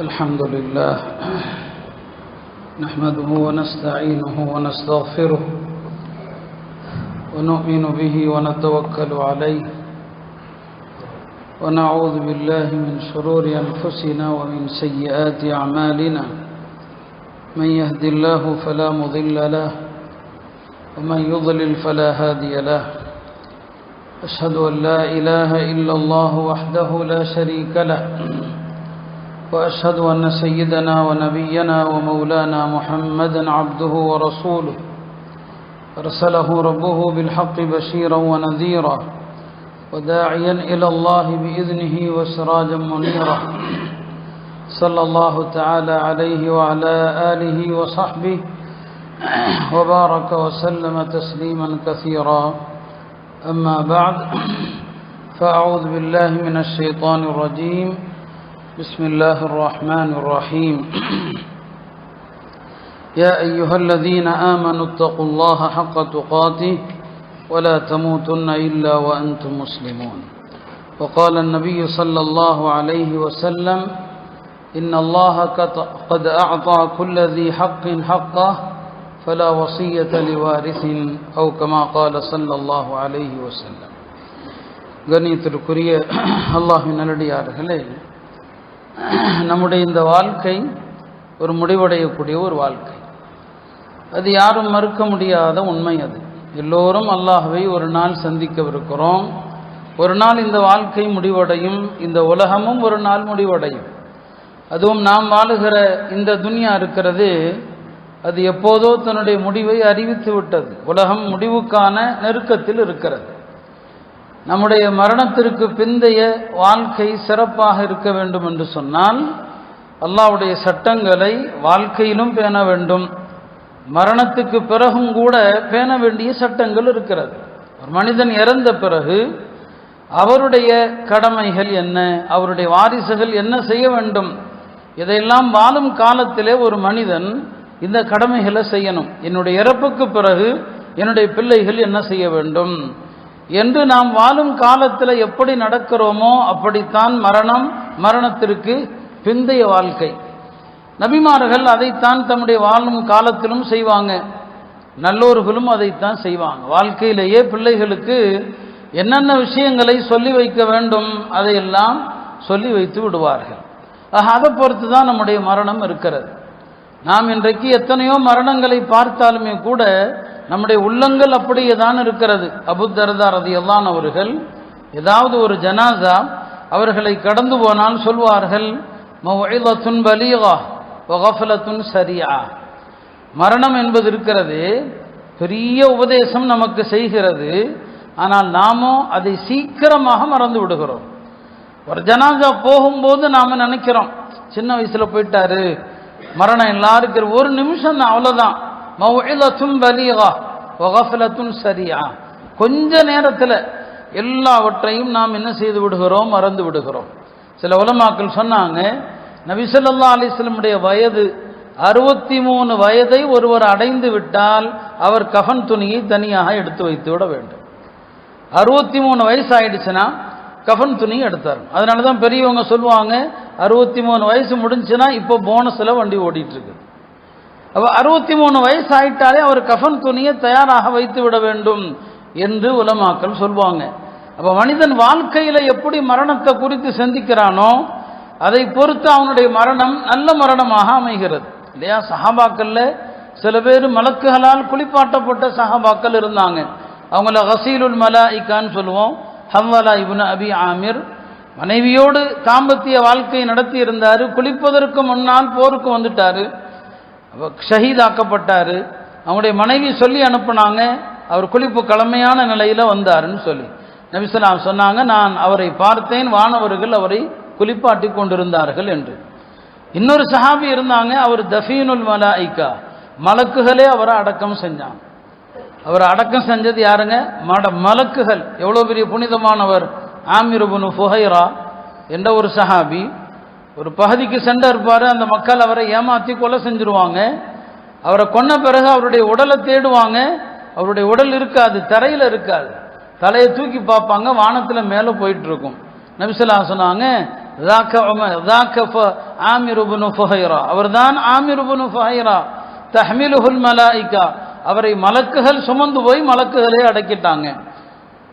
الحمد لله نحمده ونستعينه ونستغفره ونؤمن به ونتوكل عليه ونعوذ بالله من شرور أنفسنا ومن سيئات أعمالنا من يهد الله فلا مضل له ومن يضلل فلا هادي له أشهد أن لا إله إلا الله وحده لا شريك له وأشهد أن سيدنا ونبينا ومولانا محمدا عبده ورسوله أرسله ربه بالحق بشيرا ونذيرا وداعيا إلى الله بإذنه وسراجا منيرا صلى الله تعالى عليه وعلى آله وصحبه وبارك وسلم تسليما كثيرا أما بعد فأعوذ بالله من الشيطان الرجيم بسم الله الرحمن الرحيم يا أيها الذين آمنوا اتقوا الله حق تقاته ولا تموتن إلا وأنتم مسلمون وقال النبي صلى الله عليه وسلم إن الله قد أعطى كل ذي حق حقه فلا وصية لوارث أو كما قال صلى الله عليه وسلم கண்ணியத்திற்குரிய அல்லாஹ்வின் நல்லடியார்களே, நம்முடைய இந்த வாழ்க்கை ஒரு முடிவடையக்கூடிய ஒரு வாழ்க்கை. அது யாரும் மறுக்க முடியாத உண்மை. அது எல்லோரும் அல்லாஹ்வை ஒரு நாள் சந்திக்கவிருக்கிறோம். ஒரு நாள் இந்த வாழ்க்கை முடிவடையும், இந்த உலகமும் ஒரு நாள் முடிவடையும். அதுவும் நாம் வாழுகிற இந்த துன்யா இருக்கிறது, அது எப்போதோ தன்னுடைய முடிவை அறிவித்து விட்டது. உலகம் முடிவுக்கான நெருக்கத்தில் இருக்கிறது. நம்முடைய மரணத்திற்கு பிந்தைய வாழ்க்கை சிறப்பாக இருக்க வேண்டும் என்று சொன்னால் அல்லாஹ்வுடைய சட்டங்களை வாழ்க்கையிலும் பேண வேண்டும். மரணத்துக்கு பிறகும் கூட பேண வேண்டிய சட்டங்கள் இருக்கிறது. ஒரு மனிதன் இறந்த பிறகு அவருடைய கடமைகள் என்ன, அவருடைய வாரிசுகள் என்ன செய்ய வேண்டும், இதையெல்லாம் வாழும் காலத்திலே ஒரு மனிதன் இந்த கடமைகளை செய்யணும். என்னுடைய இறப்புக்கு பிறகு என்னுடைய பிள்ளைகள் என்ன செய்ய வேண்டும் என்று நாம் வாழும் காலத்தில் எப்படி நடக்கிறோமோ அப்படித்தான் மரணத்திற்கு பிந்தைய வாழ்க்கை. நபிமார்கள் அதைத்தான் தம்முடைய வாழும் காலத்திலும் செய்வாங்க. நல்லோர்களும் அதைத்தான் செய்வாங்க. வாழ்க்கையிலேயே பிள்ளைகளுக்கு என்னென்ன விஷயங்களை சொல்லி வைக்க வேண்டும் அதையெல்லாம் சொல்லி வைத்து விடுவார்கள். அதை பொறுத்து தான் நம்முடைய மரணம் இருக்கிறது. நாம் இன்றைக்கு எத்தனையோ மரணங்களை பார்த்தாலுமே கூட நம்முடைய உள்ளங்கள் அப்படியே தான் இருக்கிறது. அபூ தர்தா ரலியல்லாஹு அன்ஹு அவர்கள் ஏதாவது ஒரு ஜனாசா அவர்களை கடந்து போனால் சொல்வார்கள், மவ்இதத்துன் பலீகா வ கஃலத்துன் சரியா. மரணம் என்பது இருக்கிறது, பெரிய உபதேசம் நமக்கு செய்கிறது. ஆனால் நாமோ அதை சீக்கிரமாக மறந்து விடுகிறோம். ஒரு ஜனாசா போகும்போது நாம் நினைக்கிறோம், சின்ன வயசில் போயிட்டாரு, மரணம் எல்லாருக்கும் ஒரு நிமிஷம் தான், அவ்வளோதான். மவ்இதத்துன் பலீகா வ கஃலத்துன் சரியா. கொஞ்ச நேரத்தில் எல்லாவற்றையும் நாம் என்ன செய்து விடுகிறோம், மறந்து விடுகிறோம். சில உலமாக்கள் சொன்னாங்க, நபி ஸல்லல்லாஹு அலைஹி வஸல்லம் உடைய வயது 63 வயதை ஒருவர் அடைந்து விட்டால் அவர் கஃன் துணியை தனியாக எடுத்து வைத்து விட வேண்டும். 63 வயசு ஆயிடுச்சுன்னா கஃன் துணி எடுத்தார். அதனால தான் பெரியவங்க சொல்லுவாங்க, 63 வயசு முடிஞ்சுன்னா இப்போ போனஸில் வண்டி ஓடிட்டு இருக்கு. அப்போ 63 வயசு ஆயிட்டாலே அவர் கஃன் துணியை தயாராக வைத்து விட வேண்டும் என்று உலமாக்கள் சொல்லுவாங்க. அப்போ மனிதன் வாழ்க்கையில் எப்படி மரணத்தை குறித்து சிந்திக்கிறானோ அதை பொறுத்து அவனுடைய மரணம் நல்ல மரணமாக அமைகிறது இல்லையா? சஹாபாக்கள்ல சில பேர் மலக்குகளால் குளிப்பாட்டப்பட்ட சஹாபாக்கள் இருந்தாங்க. அவங்கள கசீலுல் மலாயிகான்னு சொல்லுவோம். ஹவ்வலா இப்னு அபி ஆமிர் மனைவியோடு தாம்பத்திய வாழ்க்கை நடத்தி இருந்தார். குளிப்பதற்கு முன்னால் போருக்கு வந்துட்டாரு, ஷஹீதாக்கப்பட்டாரு. அவங்களுடைய மனைவி சொல்லி அனுப்புனாங்க, அவர் குளிப்பு கடமையான நிலையில வந்தாருன்னு சொல்லி. நபி ஸல்லல்லாஹு அலைஹி வஸல்லம் சொன்னாங்க, நான் அவரை பார்த்தேன், வானவர்கள் அவரை குளிப்பாட்டி கொண்டிருந்தார்கள் என்று. இன்னொரு சஹாபி இருந்தாங்க, அவர் தஃபீனுல் மலாயிகா, மலக்குகளே அவரை அடக்கம் செஞ்சாங்க. அவர் அடக்கம் செஞ்சது யாருங்க? மலக்குகள். எவ்வளோ பெரிய புனிதமானவர்! ஆமிர் இப்னு ஃபுஹைரா என்ற ஒரு சஹாபி ஒரு பகுதிக்கு சென்று இருப்பார். அந்த மக்கள் அவரை ஏமாற்றி கொலை செஞ்சிருவாங்க. அவரை கொன்ன பிறகு அவருடைய உடலை தேடுவாங்க. அவருடைய உடல் இருக்காது, தரையில் இருக்காது. தலையை தூக்கி பார்ப்பாங்க, வானத்தில் மேலே போயிட்டு இருக்கும். நபி ஸல்லல்லாஹு அலைஹி வஸல்லம் சொன்னாங்க, ஆமிர் இப்னு ஃபுஹைரா, அவர்தான் ஆமிர் இப்னு ஃபுஹைரா. தஹ்மிலுஹுல் மலாயிகா, அவரை மலக்குகள் சுமந்து போய் மலக்குகளே அடக்கிட்டாங்க.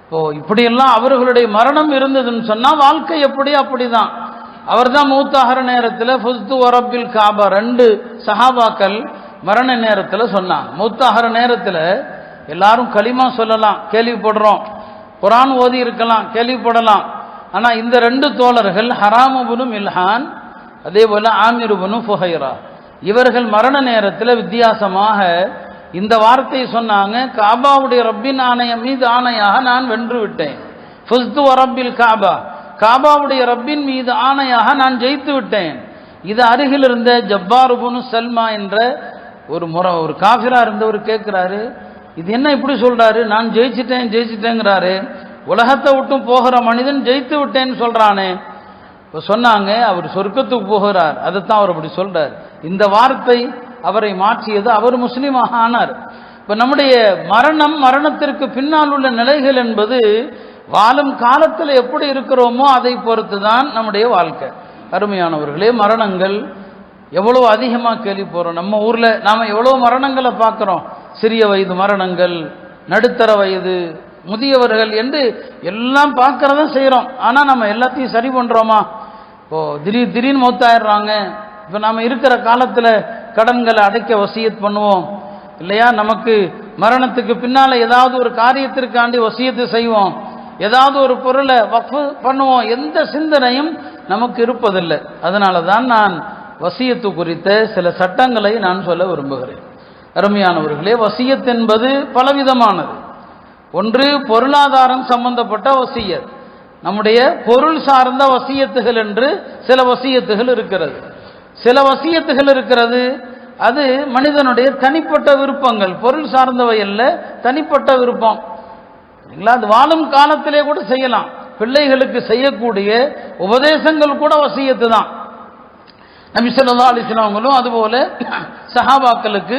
இப்போ இப்படியெல்லாம் அவர்களுடைய மரணம் இருந்ததுன்னு சொன்னா வாழ்க்கை எப்படி அப்படிதான். அவர் தான் மூத்தாகிற நேரத்தில் ஃபுஸ்து வரப்பில் காபா, 2 சஹாபாக்கள் மரண நேரத்தில் சொன்னாங்க. மூத்தாகிற நேரத்தில் எல்லாரும் களிமா சொல்லலாம், கேள்விப்படுறோம், குர்ஆன் ஓதி இருக்கலாம், கேள்விப்படலாம். ஆனால் இந்த 2 தோழர்கள் ஹராம் இப்னு மில்ஹான், அதே போல ஆமிர் இப்னு ஃபுஹைரா, இவர்கள் மரண நேரத்தில் வித்தியாசமாக இந்த வார்த்தையை சொன்னாங்க, காபாவுடைய ரப்பின் ஆணையம் மீது ஆணையாக நான் வென்று விட்டேன். ஃபுஸ்து வரப்பில் காபா, காபாவுடைய ரப்பின் மீது ஆணையாக நான் ஜெயித்து விட்டேன். இது அருகில் இருந்த ஜப்பார் இப்னு சல்மா என்ற ஒரு காஃபிரா இருந்தவர் கேட்கிறாரு, இது என்ன இப்படி சொல்றாரு, நான் ஜெயிச்சிட்டேங்கிறாரு, உலகத்தை விட்டும் போகிற மனிதன் ஜெயித்து விட்டேன்னு சொல்றானே. இப்போ சொன்னாங்க அவர் சொர்க்கத்துக்கு போகிறார், அதைத்தான் அவர் அப்படி சொல்றார். இந்த வார்த்தை அவரை மாற்றியது, அவர் முஸ்லீமாக ஆனார். இப்போ நம்முடைய மரணத்திற்கு பின்னால் உள்ள நிலைகள் என்பது வாழும் காலத்தில் எப்படி இருக்கிறோமோ அதை பொறுத்து தான் நம்முடைய வாழ்க்கை. அருமையானவர்களே, மரணங்கள் எவ்வளோ அதிகமாக கேள்விப்படுறோம். நம்ம ஊரில் நாம் எவ்வளோ மரணங்களை பார்க்குறோம். சிறிய வயது மரணங்கள், நடுத்தர வயது, முதியவர்கள் என்று எல்லாம் பார்க்கறத செய்கிறோம். ஆனால் நம்ம எல்லாத்தையும் சரி பண்ணுறோமா? இப்போது திடீர்னு மௌத்தாயிடுறாங்க. இப்போ நாம் இருக்கிற காலத்தில் கடன்களை அடைக்க வசியத் பண்ணுவோம் இல்லையா? நமக்கு மரணத்துக்கு பின்னால் ஏதாவது ஒரு காரியத்திற்காண்டி வசியத்து செய்வோம், ஏதாவது ஒரு பொருளை வக்ஃப் பண்ணுவோம். எந்த சிந்தனையும் நமக்கு இருப்பதில்லை. அதனால தான் நான் வசியத்து குறித்த சில சட்டங்களை நான் சொல்ல விரும்புகிறேன். அருமையானவர்களே, வசியத் என்பது பலவிதமானது. ஒன்று பொருளாதாரம் சம்பந்தப்பட்ட வசியத், நம்முடைய பொருள் சார்ந்த வசியத்துகள் என்று சில வசியத்துகள் இருக்கிறது. சில வசியத்துகள் இருக்கிறது, அது மனிதனுடைய தனிப்பட்ட விருப்பங்கள், பொருள் சார்ந்தவை அல்ல, தனிப்பட்ட விருப்பம். அது வாழும் காலத்திலே கூட செய்யலாம். பிள்ளைகளுக்கு செய்யக்கூடிய உபதேசங்கள் கூட வசியத்து தான். நபி ஸல்லல்லாஹு அலைஹி வஸல்லம் அவங்களும் அதுபோல சஹாபாக்களுக்கு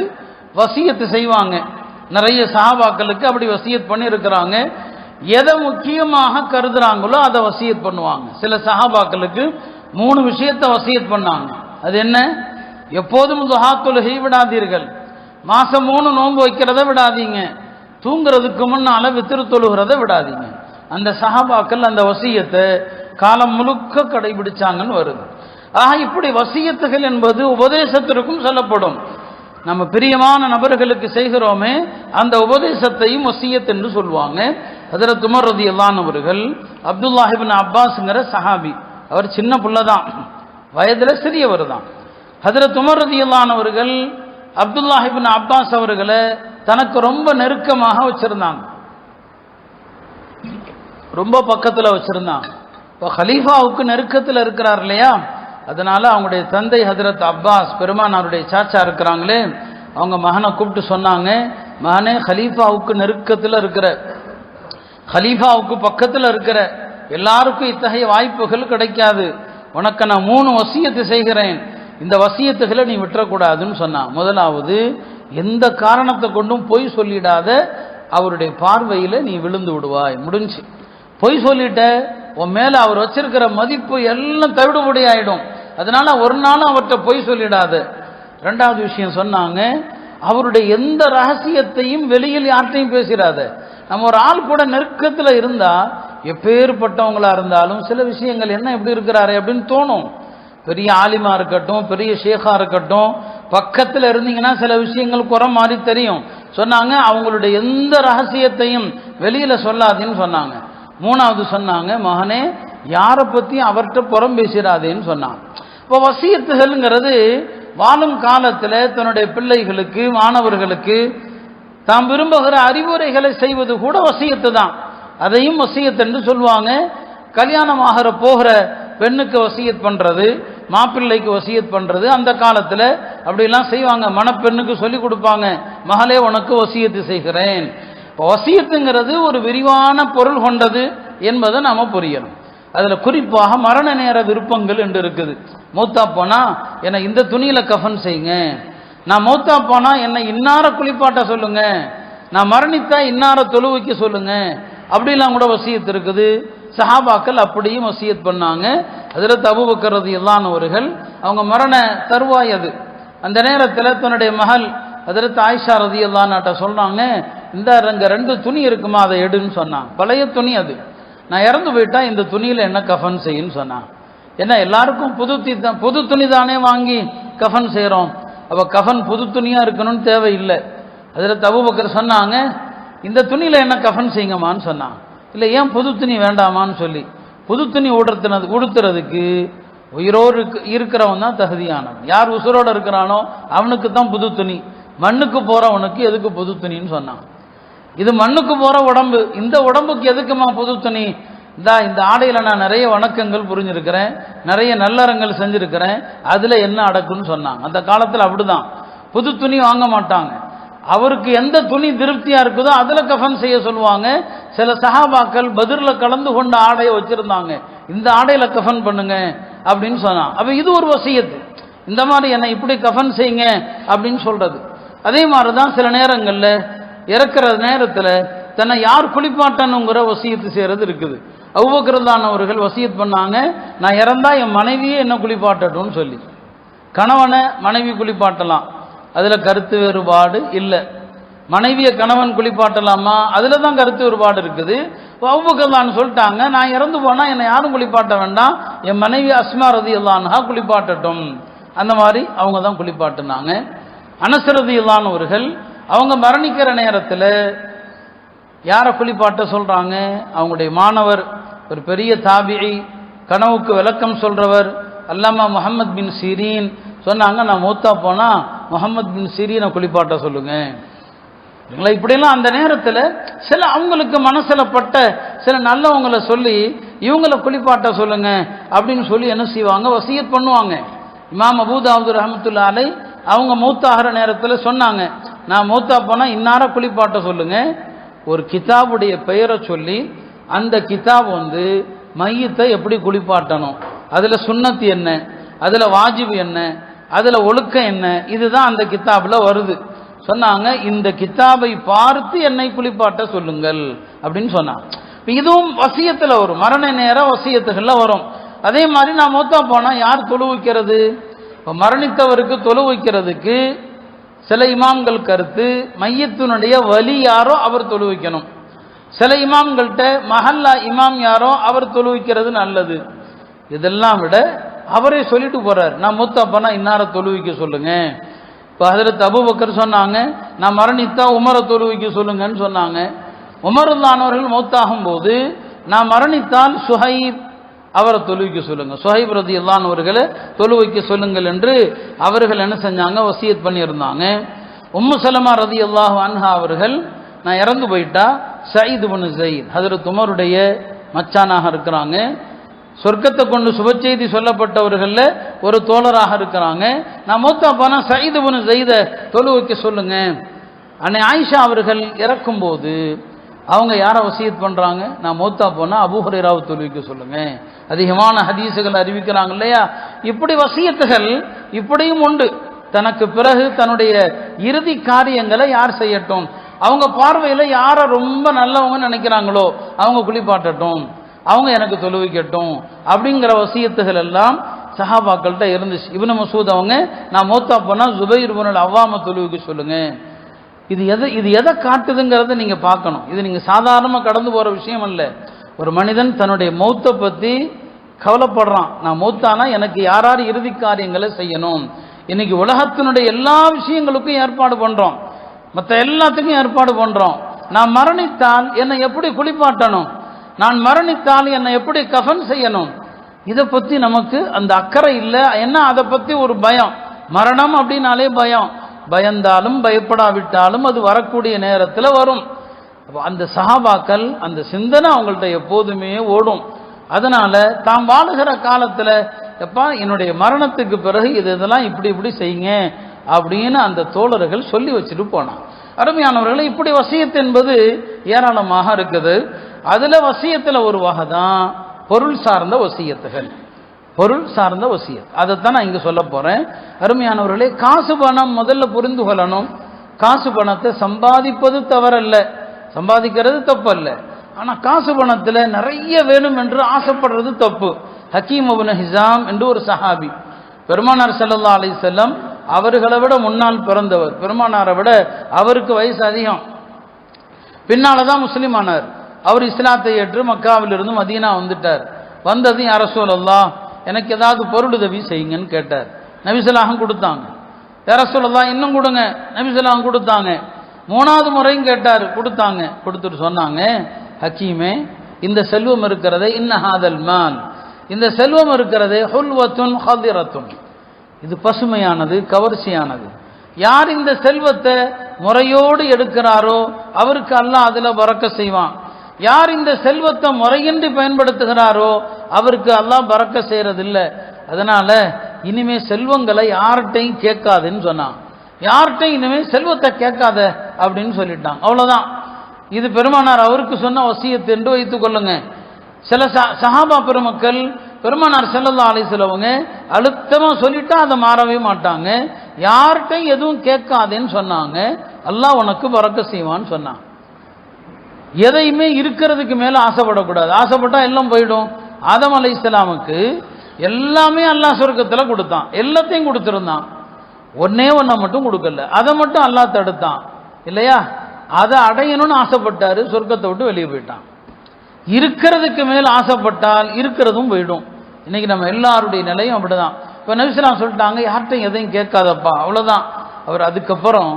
வசியத்து செய்வாங்க. நிறைய சஹாபாக்களுக்கு அப்படி வசியத் பண்ணி இருக்கிறாங்க. எதை முக்கியமாக கருதுறாங்களோ அதை வசியத் பண்ணுவாங்க. சில சஹாபாக்களுக்கு 3 விஷயத்தை வசியத் பண்ணாங்க. அது என்ன? எப்போதும் துஹா தொழுகை விடாதீர்கள், மாசம் 3 நோன்பு வைக்கிறத விடாதீங்க, தூங்குறதுக்கு முன்னால வித்ரு தொழுகிறத விடாதீங்க. அந்த சஹாபாக்கள் அந்த வசியத்தை காலம் முழுக்க கடைபிடிச்சாங்கன்னு வருது. ஆக இப்படி வசியத்துகள் என்பது உபதேசத்திற்கும் சொல்லப்படும். நம்ம பிரியமான நபர்களுக்கு செய்கிறோமே அந்த உபதேசத்தையும் வசியத் என்று சொல்லுவாங்க. ஹஜ்ரத் உமர் ரலியல்லாஹு அன்ஹு அவர்கள் அப்துல்லாஹ் இப்னு அப்பாஸ்ங்கிற சஹாபி, அவர் சின்ன புள்ள தான், வயதில் சிறியவர் தான். ஹஜ்ரத் உமர் ரலியல்லாஹு அன்ஹு அவர்கள் அப்துல்லாஹ் இப்னு அப்பாஸ் அவர்களை தனக்கு ரொம்ப நெருக்கமாக வச்சிருந்தாங்க, ரொம்ப பக்கத்தில் வச்சிருந்தாங்க. இப்போ ஹலீஃபாவுக்கு நெருக்கத்தில் இருக்கிறார் இல்லையா, அதனால அவங்களுடைய தந்தை ஹஜ்ரத் அப்பாஸ் பெருமானாருடைய சாச்சா இருக்கிறாங்களே, அவங்க மகனை கூப்பிட்டு சொன்னாங்க, மகனே ஹலீஃபாவுக்கு நெருக்கத்தில் இருக்கிற, ஹலீஃபாவுக்கு பக்கத்தில் இருக்கிற, எல்லாருக்கும் இத்தகைய வாய்ப்புகள் கிடைக்காது, உனக்கு நான் 3 வசியத்து செய்கிறேன், இந்த வசியத்துகளை நீ விட்டுறக்கூடாதுன்னு சொன்னான். முதலாவது, எந்த காரணத்தை கொண்டும் பொய் சொல்லிடாத, அவருடைய பார்வையில் நீ விழுந்து விடுவாய், முடிஞ்சு. பொய் சொல்லிட்ட உன் மேலே அவர் வச்சிருக்கிற மதிப்பு எல்லாம் தவிடுபடி ஆயிடும். அதனால ஒரு நாளும் அவர்கிட்ட பொய் சொல்லிடாத. 2வது விஷயம் சொன்னாங்க, அவருடைய எந்த ரகசியத்தையும் வெளியில் யார்ட்டையும் பேசிடாத. நம்ம ஒரு ஆள் கூட நெருக்கத்தில் இருந்தா, எப்பேற்பட்டவங்களா இருந்தாலும் சில விஷயங்கள் என்ன எப்படி இருக்கிறாரு அப்படின்னு தோணும். பெரிய ஆலிமா இருக்கட்டும், பெரிய ஷேഖா இருக்கட்டும், பக்கத்தில் இருந்தீங்கன்னா சில விஷயங்கள் குறை மாதிரி தெரியும். சொன்னாங்க, அவங்களுடைய எந்த ரகசியத்தையும் வெளியில சொல்லாதேன்னு சொன்னாங்க. 3வது சொன்னாங்க, மகனே யாரை பற்றியும் அவர்கிட்ட புறம் பேசிடாதேன்னு சொன்னாங்க. இப்போ வசியத்துகள்ங்கிறது வாழும் காலத்தில் தன்னுடைய பிள்ளைகளுக்கு, மாணவர்களுக்கு தாம் விரும்புகிற அறிவுரைகளை செய்வது கூட வசியத்து தான். அதையும் வசியத் என்று சொல்லுவாங்க. கல்யாணமாகிற போகிற பெண்ணுக்கு வசியத் பண்ணுறது, மாப்பிள்ளைக்கு வசியத் பண்ணுறது, அந்த காலத்தில் அப்படிலாம் செய்வாங்க. மணப்பெண்ணுக்கு சொல்லி கொடுப்பாங்க, மகளே உனக்கு வசியத்து செய்கிறேன். வசியத்துங்கிறது ஒரு விரிவான பொருள் கொண்டது என்பதை நாம புரியணும். அதில் குறிப்பாக மரண நேர விருப்பங்கள் என்று இருக்குது. மௌத்தா போனா என்னை இந்த துணியில கஃன் செய்யுங்க, நான் மௌத்தா போனா என்னை இன்னார குளிப்பாட்ட சொல்லுங்க, நான் மரணித்தா இன்னார தொழுவைக்கு சொல்லுங்க, அப்படிலாம் கூட வசியத் இருக்குது. சஹாபாக்கள் அப்படியும் வசியத் பண்ணாங்க. ஹஜ்ரத் அபூபக்கர் ரலியல்லாஹு அவர்கள் அவங்க மரண தருவாய் அது. அந்த நேரத்தில் தன்னுடைய மகள் ஹஜ்ரத் ஆயிஷா ரலியல்லாஹு அன்ஹா சொல்றாங்க, இந்த அங்க 2 துணி இருக்குமா, அதை எடுன்னு சொன்னான். பழைய துணி அது, நான் இறந்து போயிட்டா இந்த துணியில என்ன கஃபன் செய்யுன்னு சொன்னான். ஏன்னா எல்லாருக்கும் புது துணி தானே வாங்கி கஃபன் செய்கிறோம், அப்போ கஃபன் புது துணியா இருக்கணும்னு தேவையில்லை. ஹஜ்ரத் அபூபக்கர் சொன்னாங்க, இந்த துணியில என்ன கஃபன் செய்யுங்கம்மான்னு சொன்னான். இல்லை ஏன் புது துணி வேண்டாமான்னு சொல்லி, புது துணி உடுத்துறதுக்கு உயிரோடு இருக்கிறவன் தான் தகுதியானவன். யார் உசுரோடு இருக்கிறானோ அவனுக்கு தான் புது துணி, மண்ணுக்கு போறவனுக்கு எதுக்கு புது துணின்னு சொன்னான். இது மண்ணுக்கு போற உடம்பு, இந்த உடம்புக்கு எதுக்குமா புது துணி? இந்த ஆடையில நான் நிறைய வணக்கங்கள் புரிஞ்சிருக்கிறேன், நிறைய நல்லறங்கள் செஞ்சிருக்கிறேன், அதுல என்ன அடக்குன்னு சொன்னாங்க. அந்த காலத்தில் அப்படிதான், புது துணி வாங்க மாட்டாங்க. அவருக்கு எந்த துணி திருப்தியா இருக்குதோ அதுல கஃபன் செய்ய சொல்லுவாங்க. சில சஹாபாக்கள் பத்ர்ல கலந்து கொண்ட ஆடையை வச்சிருந்தாங்க, இந்த ஆடையில கஃபன் பண்ணுங்க அப்படின்னு சொன்னான். அப்ப இது ஒரு வசியத்து, இந்த மாதிரி என்னை இப்படி கஃபன் செய்யுங்க அப்படின்னு சொல்றது. அதே மாதிரிதான் சில நேரங்கள்ல இறக்குற நேரத்துல தன்னை யார் குளிப்பாட்டணுங்கிற வசியத்து செய்யறது இருக்குது. அபூபக்கர் அவர்கள் வசியத் பண்ணாங்க, நான் இறந்தா என் மனைவியே என்ன குளிப்பாட்டட்டும்னு சொல்லி. கணவனை மனைவி குளிப்பாட்டலாம், அதுல கருத்து வேறுபாடு இல்லை. மனைவியை கணவன் குளிப்பாட்டலாமா, அதுல தான் கருத்து வேறுபாடு இருக்குது. அபூபக்கர் சொல்லிட்டாங்க, நான் இறந்து போனா என்னை யாரும் குளிப்பாட்ட வேண்டாம், என் மனைவி அஸ்மா ரலியல்லாஹு அன்ஹா குளிப்பாட்டட்டும். அந்த மாதிரி அவங்க தான் குளிப்பாட்டினாங்க. அனஸ் ரலியல்லாஹு அவர்கள் அவங்க மரணிக்கிற நேரத்தில் யாரை குளிப்பாட்ட சொல்றாங்க? அவங்களுடைய மாணவர், ஒரு பெரிய தாபிஇ, கனவுக்கு விளக்கம் சொல்றவர் அல்லாமா முஹம்மது பின் சிரீன் சொன்னாங்க, நான் மூத்தா போனா முஹம்மது பின் சிரீனை குளிப்பாட்ட சொல்லுங்க. இப்படியெல்லாம் அந்த நேரத்தில் சில அவங்களுக்கு மனசுல பட்ட சில நல்லவங்களை சொல்லி இவங்களை குளிப்பாட்ட சொல்லுங்க அப்படின்னு சொல்லி என்ன செய்வாங்க, வசியத் பண்ணுவாங்க. இமாம் அபூ தாவூத் ரஹ்மத்துல்லாஹி அலைஹி அவங்க மௌத்தாகிற நேரத்தில் சொன்னாங்க, நான் மௌத்தா போனா இன்னார குளிப்பாட்ட சொல்லுங்க. ஒரு கிதாபுடைய பெயரை சொல்லி அந்த கிதாப் மையத்தை எப்படி குளிப்பாட்டணும், அதுல சுன்னத்து என்ன, அதுல வாஜிபு என்ன, அதுல ஒழுக்கம் என்ன, இதுதான் அந்த கிதாப்ல வருது. சொன்னாங்க, இந்த கிதாபை பார்த்து என்னை குளிப்பாட்ட சொல்லுங்கள் அப்படின்னு சொன்னாங்க. இதுவும் வசியத்துல வரும், மரண நேர வசியத்துகள்ல வரும். அதே மாதிரி நான் மௌத்தா போனா யார் தொழு வைக்கிறது? மரணித்தவருக்கு தொழு வைக்கிறதுக்கு சில இமாம்கள் கருத்து, மையத்தினுடைய வலி யாரோ அவர் தொழு வைக்கணும். சில இமாம்கள்ட்ட மஹல்லா இமாம் யாரோ அவர் தொழு வைக்கிறது நல்லது. இதெல்லாம் விட அவரே சொல்லிட்டு போறார், நான் மூத்தா போனா இன்னார தொழு வைக்க சொல்லுங்க. இப்போ ஹஜ்ரத் அபூபக்கர் சொன்னாங்க, நான் மரணித்தா உமரை தொழு வைக்க சொல்லுங்கன்னு சொன்னாங்க. உமர் அவர்கள் மௌத்தாகும் போது, நான் மரணித்தால் சுஹைப் அவரை தொழுவிக்க சொல்லுங்க, சுஹைப் ரலியல்லாஹு அன்ஹு அவர்களை தொழுவிக்க சொல்லுங்கள் என்று அவர்கள் என்ன செஞ்சாங்க, வசியத் பண்ணியிருந்தாங்க. உம்மு சலமா ரலியல்லாஹு அன்ஹா அவர்கள், நான் இறந்து போயிட்டா சயீத் இப்னு ஸைத் ஹஜ்ரத் உமருடைய மச்சானாக இருக்கிறாங்க, சொர்க்கத்தை கொண்டு சுப செய்தி சொல்லப்பட்டவர்கள்ல ஒரு தோழராக இருக்கிறாங்க. நான் மூத்தா போனா சயீத் இப்னு ஸைதை தொழு வைக்க சொல்லுங்க. அன்னை ஆயிஷா அவர்கள் இறக்கும் போது அவங்க யாரை வசியத் பண்றாங்க, நான் மூத்தா போனா அபூ ஹுரைராவை தொழுவிக்க சொல்லுங்க. அதிகமான ஹதீசுகள் அறிவிக்கிறாங்க இல்லையா. இப்படி வசியத்துகள் இப்படியும் உண்டு. தனக்கு பிறகு தன்னுடைய இறுதி காரியங்களை யார் செய்யட்டும், அவங்க பார்வையில யாரை ரொம்ப நல்லவங்க நினைக்கிறாங்களோ அவங்க குளிப்பாட்டட்டும், அவங்க எனக்கு தொழுவிக்கட்டும் அப்படிங்கிற வசியத்துகள் எல்லாம் சஹாபாக்கள்கிட்ட இருந்துச்சு. இப்னு மஸ்ஊத் அவங்க, நான் மூத்தா போனா ஜுபைர் இப்னுல் அவ்வாம தொழுவிக்க சொல்லுங்க. இது எதை காட்டுதுங்கிறத நீங்க பார்க்கணும். இது நீங்க சாதாரணமாக கடந்து போற விஷயம் அல்ல. ஒரு மனிதன் தன்னுடைய மௌத்தை பத்தி கவலைப்படுறான், நான் மௌத்தானா எனக்கு யார் யார் இறுதி காரியங்களை செய்யணும். இன்னைக்கு உலகத்தினுடைய எல்லா விஷயங்களுக்கும் ஏற்பாடு பண்றோம், மற்ற எல்லாத்துக்கும் ஏற்பாடு பண்றோம். நான் மரணித்தால் என்னை எப்படி குளிப்பாட்டணும், நான் மரணித்தால் என்னை எப்படி கஃபன் செய்யணும், இதை பத்தி நமக்கு அந்த அக்கறை இல்லை. என்ன அதை பத்தி ஒரு பயம், மரணம் அப்படின்னாலே பயம், பயந்தாலும் பயப்படாவிட்டாலும் அது வரக்கூடிய நேரத்தில் வரும். அந்த சஹாபாக்கள் அந்த சிந்தனை அவங்கள்ட்ட எப்போதுமே ஓடும். அதனால தாம் வாழுகிற காலத்தில் எப்பா என்னுடைய மரணத்துக்கு பிறகு இதெல்லாம் இப்படி இப்படி செய்யுங்க அப்படின்னு அந்த தோழர்கள் சொல்லி வச்சுட்டு போனான். அருமையானவர்களை, இப்படி வசியத்து என்பது ஏராளமாக இருக்குது. அதுல வசியத்துல ஒரு வகை தான் பொருள் சார்ந்த வசியத்துகள். பொருள் சார்ந்த வசியத், அதைத்தான் நான் இங்க சொல்ல போறேன். அருமையானவர்களே, காசு பணம் முதல்ல புரிந்து கொள்ளணும். காசு பணத்தை சம்பாதிப்பது தவறல்ல, சம்பாதிக்கிறது தப்பு அல்ல. ஆனா காசு பணத்துல நிறைய வேணும் என்று ஆசைப்படுறது தப்பு. ஹக்கீம் இப்னு ஹிஸாம் என்று ஒரு சஹாபி. பெருமானார் ஸல்லல்லாஹு அலைஹி வஸல்லம் அவர்களை விட முன்னால் பிறந்தவர். பெருமானாரை விட அவருக்கு வயசு அதிகம். பின்னால தான் முஸ்லீம் ஆனார். அவர் இஸ்லாத்தை ஏற்று மக்காவிலிருந்து மதீனா வந்துட்டார். வந்தது யா ரசூலல்லாஹ் எனக்கு ஏதாவது பொருளுதவி செய்யுங்கன்னு கேட்டார். நபி ஸல்லல்லாஹு கொடுத்தாங்க. யா ரசூலல்லாஹ் இன்னும் கொடுங்க. நபி ஸல்லல்லாஹு கொடுத்தாங்க. மூணாவது முறையும் கேட்டார், கொடுத்தாங்க. கொடுத்துட்டு சொன்னாங்க, ஹக்கீமே இந்த செல்வம் இருக்கிறதே இன்னஹாதல் மால், இந்த செல்வம் இருக்கிறதே ஹுல்வத்துன் ஹதிரத்துன், இது பசுமையானது, கவர்ச்சியானது. யார் இந்த செல்வத்தை முறையோடு எடுக்கிறாரோ அவருக்கு அல்லாஹ் அதுல பரக்கத் செய்வான். யார் இந்த செல்வத்தை முறையின்றி பயன்படுத்துகிறாரோ அவருக்கு அல்லாஹ் பரக்கத் செய்யறதில்லை. அதனால இனிமே செல்வங்களை யார்கிட்டையும் கேட்காதுன்னு சொன்னான். யார்கிட்டையும் இனிமே செல்வத்தை கேட்காத அப்படின்னு சொல்லிட்டான். அவ்வளவுதான். இது பெருமானார் அவருக்கு சொன்ன வசியத்து என்று வைத்துக் கொள்ளுங்க. சில சஹாபா பெருமக்கள் பெருமானார் ஸல்லல்லாஹு அலைஹி வஸல்லம் அழுத்தமா சொல்லிட்டா அதை மாறவே மாட்டாங்க. யார்கிட்டையும் எதுவும் கேட்காதேன்னு சொன்னாங்க. அல்லாஹ் உனக்கு பரக்கத் செய்வான்னு சொன்னான். எதையுமே இருக்கிறதுக்கு மேல ஆசைப்படக்கூடாது. ஆசைப்பட்டா எல்லாம் போயிடும். ஆதம் அலைஹிஸ்ஸலாமுக்கு எல்லாமே அல்லாஹ் சொர்க்கத்தில் கொடுத்தான், எல்லாத்தையும் கொடுத்திருந்தான். ஒன்னே ஒன்றை மட்டும் கொடுக்கல, அதை மட்டும் அல்லாஹ் தடுத்தான் இல்லையா? அதை அடையணும்னு ஆசைப்பட்டாரு, சொர்க்கத்தை விட்டு வெளியே போயிட்டான். இருக்கிறதுக்கு மேல் ஆசைப்பட்டால் இருக்கிறதும் போயிடும். இன்னைக்கு நம்ம எல்லாருடைய நிலையும் அப்படிதான். இப்போ நபி ஸல்லல்லாஹு அலைஹி வஸல்லம் சொல்லிட்டாங்க, யார்கிட்டையும் எதையும் கேட்காதப்பா, அவ்வளோதான். அவர் அதுக்கப்புறம்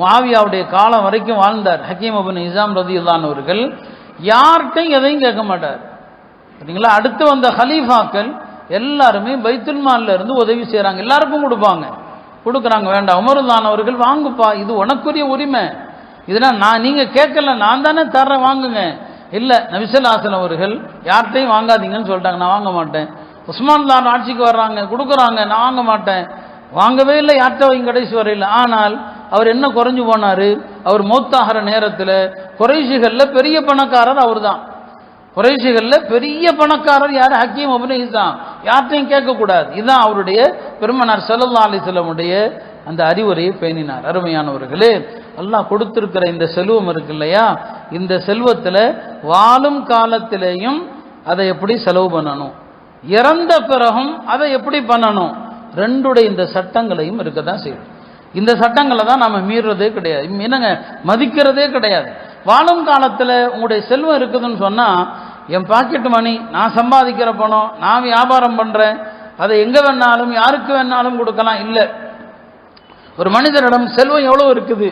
முஆவியாவுடைய காலம் வரைக்கும் வாழ்ந்தார். ஹக்கீம் இப்னு ஹிஸாம் ரலியல்லாஹு அன்ஹு அவர்கள் யார்கிட்டையும் எதையும் கேட்க மாட்டார். சரிங்களா? அடுத்து வந்த ஹலீஃபாக்கள் எல்லாருமே பைத்துல் மால்ல இருந்து உதவி செய்கிறாங்க, எல்லாருக்கும் கொடுக்குறாங்க. வேண்டாம், உமருல்லான் அவர்கள் வாங்குப்பா, இது உனக்குரிய உரிமை, இதெல்லாம் நீங்க கேட்கல, நான் தானே தர்றேன், வாங்குங்க. இல்லை, நபி ஸல்லல்லாஹு அலைஹி வஸல்லம் அவர்கள் யார்கிட்டையும் வாங்காதீங்கன்னு சொல்லிட்டாங்க. நான் வாங்க மாட்டேன். உஸ்மான் தான் ஆட்சிக்கு வர்றாங்க, கொடுக்குறாங்க, நான் வாங்க மாட்டேன். வாங்கவே இல்லை, யார்கிட்ட வைங்க கடைசி வரையில். ஆனால் அவர் என்ன குறைஞ்சு போனாரு? அவர் மௌத்தாகிற நேரத்தில் குறைஷிகளில் பெரிய பணக்காரர் அவர் தான். குறைஷிகளில் பெரிய பணக்காரர் யார்? ஹக்கீம் இப்னு ஹிஸாம். யார்கிட்டையும் கேட்கக்கூடாது. இதுதான் அவருடைய பெருமானார் ஸல்லல்லாஹு அலைஹி வஸல்லமுடைய அந்த அறிவுரையை பேணினார். அருமையானவர்களே, அல்லாஹ் கொடுத்திருக்கிற இந்த செல்வம் இருக்கு இல்லையா, இந்த செல்வத்தில் வாழும் காலத்திலேயும் அதை எப்படி செலவு பண்ணணும், இறந்த பிறகும் அதை எப்படி பண்ணணும், ரெண்டுடைய இந்த சட்டங்களையும் இருக்க தான் செய்யும். இந்த சட்டங்களை தான் நம்ம மீறுறதே கிடையாது, என்னங்க மதிக்கிறதே கிடையாது. வாழும் காலத்தில் உங்களுடைய செல்வம் இருக்குதுன்னு சொன்னால், என் பாக்கெட் மணி, நான் சம்பாதிக்கிற பணம், நான் வியாபாரம் பண்ணுறேன், அதை எங்கே வேணாலும் யாருக்கு வேணாலும் கொடுக்கலாம். இல்லை, ஒரு மனிதனிடம் செல்வம் எவ்வளோ இருக்குது,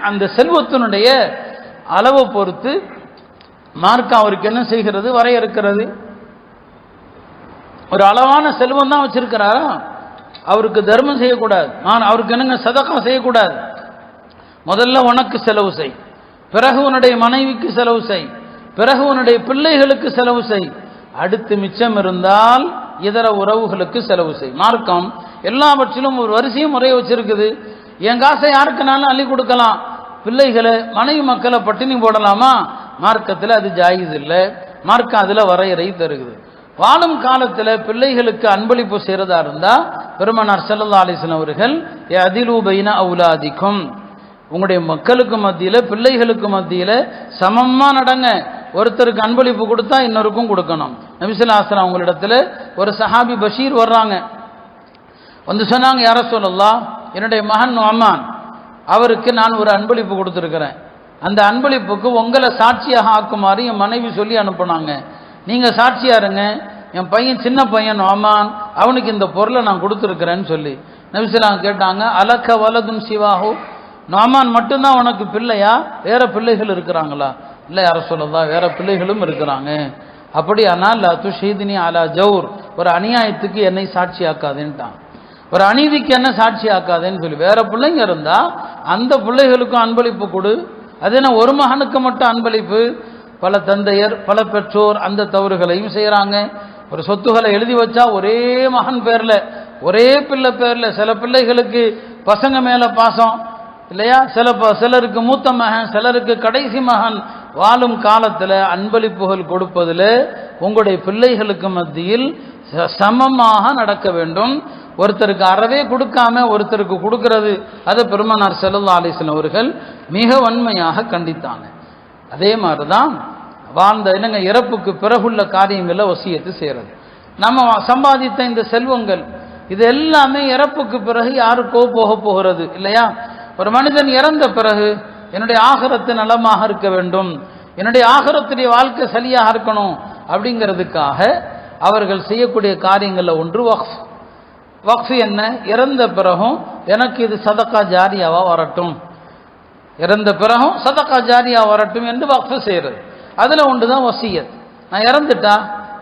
அந்த செல்வத்தினுடைய அளவை பொறுத்து மார்க்கம் அவருக்கு என்ன செய்கிறது, வரையறுக்கிறது. ஒரு அளவான செல்வம் தான் வச்சிருக்கிறாரா, அவருக்கு தர்மம் செய்யக்கூடாது, அவருக்கு என்னங்க சதகா செய்யக்கூடாது. முதல்ல உனக்கு செலவு செய், பிறகு உன்னுடைய மனைவிக்கு செலவு செய், பிறகு உன்னுடைய பிள்ளைகளுக்கு செலவு செய், அடுத்து மிச்சம் இருந்தால் இதர உறவுகளுக்கு செலவு செய். மார்க்கம் எல்லாவற்றிலும் ஒரு வரிசையும் முறையை வச்சிருக்குது. என் காசை யாருக்குனாலும் அள்ளி கொடுக்கலாம், பிள்ளைகளை மனைவி மக்களை பட்டினி போடலாமா? மார்க்கத்தில் அது ஜாயிஸ் இல்லை. மார்க்கம் அதில் வரையறை தருகுது. வாழும் காலத்தில் பிள்ளைகளுக்கு அன்பளிப்பு செய்கிறதா இருந்தால் பெருமானார் ஸல்லல்லாஹு அலைஹி வஸல்லம் அவர்கள் அதிலு பைன அவுலாதிக்கும், உங்களுடைய மக்களுக்கு மத்தியில் பிள்ளைகளுக்கு மத்தியில் சமமாக நடங்க. ஒருத்தருக்கு அன்பளிப்பு கொடுத்தா இன்னொருக்கும் கொடுக்கணும். நபி ஸல்லல்லாஹு அலைஹி வஸல்லம் உங்களிடத்தில் ஒரு சஹாபி பஷீர் வர்றாங்க, வந்து சொன்னாங்க, யா ரசூலல்லாஹ், என்னுடைய மகன் நுஅமான், அவருக்கு நான் ஒரு அன்பளிப்பு கொடுத்துருக்கிறேன், அந்த அன்பளிப்புக்கு உங்களை சாட்சியாக ஆக்குமாறு என் மனைவி சொல்லி அனுப்புனாங்க, நீங்கள் சாட்சியா இருங்க, என் பையன் சின்ன பையன் நுஅமான், அவனுக்கு இந்த பொருளை நான் கொடுத்துருக்கிறேன்னு சொல்லி. நபி ஸல்லல்லாஹு அலைஹி வஸல்லம் கேட்டாங்க, அலக்க வலதுன் சிவாஹு, நுஅமான் மட்டும்தான் உனக்கு பிள்ளையா, வேற பிள்ளைகள் இருக்கிறாங்களா? இல்லை யா ரசூலல்லாஹ், வேற பிள்ளைகளும் இருக்கிறாங்க. அப்படியானால் லா துஷீதினி அலா ஜௌர், ஒரு அநியாயத்துக்கு என்னை சாட்சி ஆக்காதேன்ட்டான், ஒரு அநீதிக்கு என்ன சாட்சி ஆக்காதேன்னு சொல்லி. வேற பிள்ளைங்க இருந்தா அந்த பிள்ளைகளுக்கும் அன்பளிப்பு கொடு. அது என்ன ஒரு மகனுக்கு மட்டும் அன்பளிப்பு? பல தந்தையர் பல பெற்றோர் அந்த தவறுகளையும் செய்கிறாங்க. ஒரு சொத்துக்களை எழுதி வச்சா ஒரே மகன் பேர்ல, ஒரே பிள்ளை பேர்ல, சில பிள்ளைகளுக்கு பசங்க மேல பாசம் இல்லையா, சிலருக்கு மூத்த மகன், சிலருக்கு கடைசி மகன். வாழும் காலத்தில் அன்பளிப்புகள் கொடுப்பதில் உங்களுடைய பிள்ளைகளுக்கு மத்தியில் சமமாக நடக்க வேண்டும். ஒருத்தருக்கு அறவே கொடுக்காம ஒருத்தருக்கு கொடுக்கிறது, அதை பெருமானார் ஸல்லல்லாஹு அலைஹி வஸல்லம் அவர்கள் மிக வன்மையாக கண்டித்தாங்க. அதே மாதிரி தான் வாழ்ந்த என்னங்க இறப்புக்கு பிறகுள்ள காரியங்களில் வசியத்து செய்கிறது. நம்ம சம்பாதித்த இந்த செல்வங்கள் இது எல்லாமே இறப்புக்கு பிறகு யாருக்கோ போக போகிறது இல்லையா? ஒரு மனிதன் இறந்த பிறகு என்னுடைய ஆகிரத்து நலமாக இருக்க வேண்டும், என்னுடைய ஆகிரத்துடைய வாழ்க்கை சரியாக இருக்கணும் அப்படிங்கிறதுக்காக அவர்கள் செய்யக்கூடிய காரியங்களில் ஒன்று வக்ஃப். வக்ஃப் என்ன? இறந்த பிறகும் எனக்கு இது சதக்கா ஜாரியாவா வரட்டும், இறந்த பிறகும் சதக்கா ஜாரியா வரட்டும் என்று வக்ஃப் செய்கிறது. அதில் ஒன்று தான் வசியத். நான் இறந்துட்டா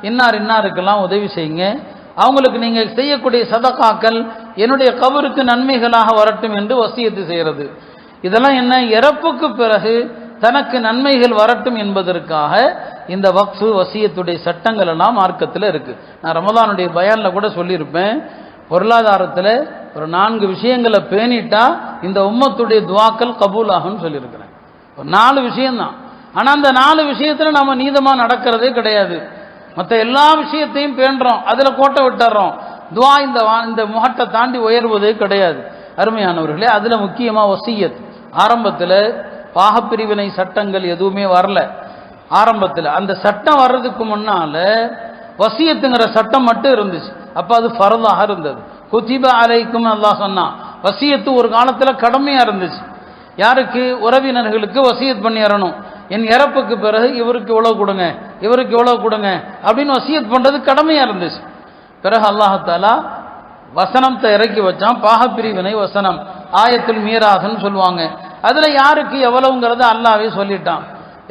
இன்னாருக்கெல்லாம் உதவி செய்யுங்க, அவங்களுக்கு நீங்கள் செய்யக்கூடிய சதக்காக்கள் என்னுடைய கபருக்கு நன்மைகளாக வரட்டும் என்று வசியத்து செய்கிறது. இதெல்லாம் என்ன? இறப்புக்கு பிறகு தனக்கு நன்மைகள் வரட்டும் என்பதற்காக இந்த வக்ஃபு வசியத்துடைய சட்டங்கள் எல்லாம் மார்க்கத்தில் இருக்கு. நான் ரமலானுடைய பயானில் கூட சொல்லியிருப்பேன், பொருளாதாரத்தில் ஒரு 4 விஷயங்களை பேணிட்டா இந்த உம்மத்துடைய துவாக்கள் கபூல் ஆகும்னு சொல்லியிருக்கிறேன். ஒரு 4 விஷயம்தான். ஆனால் அந்த 4 விஷயத்தில் நம்ம நீதமாக நடக்கிறதே கிடையாது. மற்ற எல்லா விஷயத்தையும் பேணுறோம், அதில் கோட்டை விட்டுறோம். துவா இந்த முகட்டை தாண்டி உயர்வதே கிடையாது. அருமையானவர்களே, அதில் முக்கியமாக வசியத். ஆரம்பத்தில் பாகப்பிரிவினை சட்டங்கள் எதுவுமே வரல. ஆரம்பத்தில் அந்த சட்டம் வர்றதுக்கு முன்னால வசியத்துங்கிற சட்டம் மட்டும் இருந்துச்சு. அப்போ அது ஃபர்தாக இருந்தது. குத்திப அலைக்கும் அல்லாஹ் சொன்னான். வசியத்து ஒரு காலத்தில் கடமையாக இருந்துச்சு. யாருக்கு? உறவினர்களுக்கு வசியத் பண்ணிடணும். என் இறப்புக்கு பிறகு இவருக்கு இவ்வளவு கொடுங்க, இவருக்கு இவ்வளவு கொடுங்க அப்படின்னு வசியத் பண்றது கடமையா இருந்துச்சு. பிறகு அல்லாஹ் தஆலா வசனத்தை இறக்கி வச்சான், பாகப்பிரிவினை வசனம், ஆயத்துல் மீராஸ்ன்னு சொல்லுவாங்க. அதுல யாருக்கு எவ்வளவுங்கிறத அல்லாஹ்வே சொல்லிட்டான்.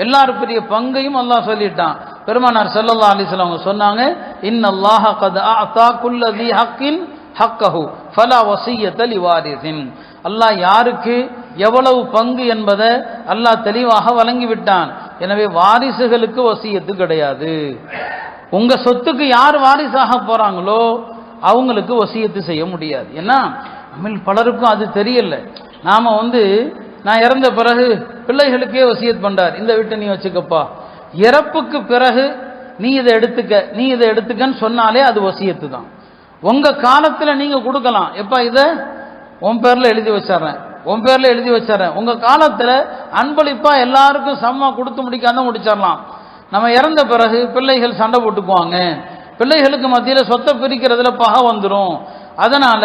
எல்லாருக்குரிய பங்கையும் அல்லாஹ் சொல்லிட்டான். பெருமானார் ஸல்லல்லாஹு அலைஹி வஸல்லம் அவங்க சொன்னாங்க, இன்னல்லாஹ கத் அஅதா குல்ல தி ஹக்கின் ஹக்கஹு ஃபலா வஸியத லிவாரிசின். அல்லாஹ் யாருக்கு எவ்வளவு பங்கு என்பதை அல்லாஹ் தெளிவாக வழங்கிவிட்டான். எனவே வாரிசுகளுக்கு வசியத்து கிடையாது. உங்க சொத்துக்கு யார் வாரிசாக போறாங்களோ அவங்களுக்கு வசியத்து செய்ய முடியாது. ஏன்னா நம்ம பலருக்கும் அது தெரியல. நாம நான் இறந்த பிறகு பிள்ளைகளுக்கே வசியத் பண்றார், இந்த வீட்டை நீ வச்சுக்கப்பா, இறப்புக்கு பிறகு நீ இதை எடுத்துக்கன்னு சொன்னாலே அது வசியத்து தான். உங்க காலத்துல நீங்க கொடுக்கலாம், எப்ப இதை உன் பேர்ல எழுதி வச்சிடறேன், உங்க காலத்துல அன்பளிப்பா எல்லாருக்கும் சம்மா கொடுத்து முடிக்காத முடிச்சிடலாம். நம்ம இறந்த பிறகு பிள்ளைகள் சண்டை போட்டுக்குவாங்க, பிள்ளைகளுக்கு மத்தியில் சொத்தை பிரிக்கிறதுல பகை வந்துடும். அதனால